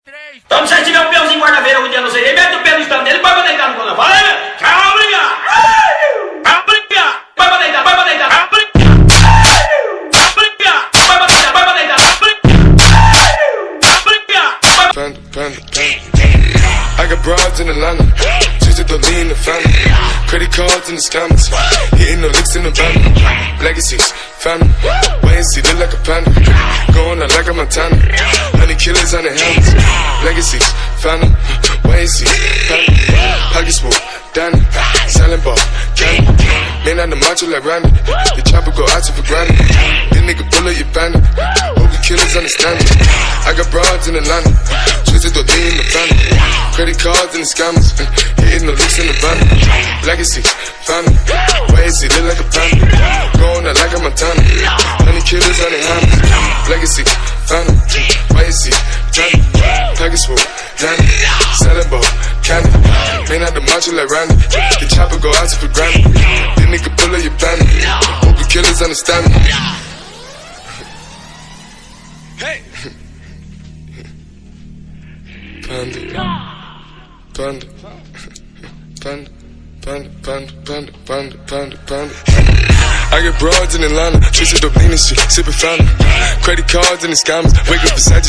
Então se você tiver um peãozinho quarta-feira, um dia não sei, mete o pé no stand dele, vai pra deitar no colo. Fala aí, meu. Tchau, obrigado. Tchau, obrigado. Vai pra deitar, vai pra deitar. Tchau, obrigado. Tchau, obrigado. Vai pra deitar, vai pra deitar. Tchau, obrigado. I got broads in Atlanta, just to lean in the family. Credit cards in the scammers, hitting the licks in the van. Legacies, family, wait and see, look like a panda. Going out like a Montana, honey killers on the helmets. Legacies, family, wait and see, family. Pockets full, Danny, selling ball, candy. Man on the macho like Randy, the chopper go out to for granted. This nigga bullet, you bandit. Hope the killers understand it. I got broads in Atlanta, just to lean in the family. Credit cards and the scammers, hitting the looks in the van. Legacy, family, why is he look like a panda? Going out like a Montana, honey killers on their hands. Legacy, family, why is he Johnny? Package full, Danny, selling ball, candy. Man out the macho like Randy, the chopper go out to for granted. This nigga pull up your bandit, hope the killers understand me. Hey! Panda. Panda, panda, panda, panda, panda, panda, panda, panda. I get broads in Atlanta, chasing dope lean and shit, sipping fountain. Credit cards and the scammers, wake up beside you.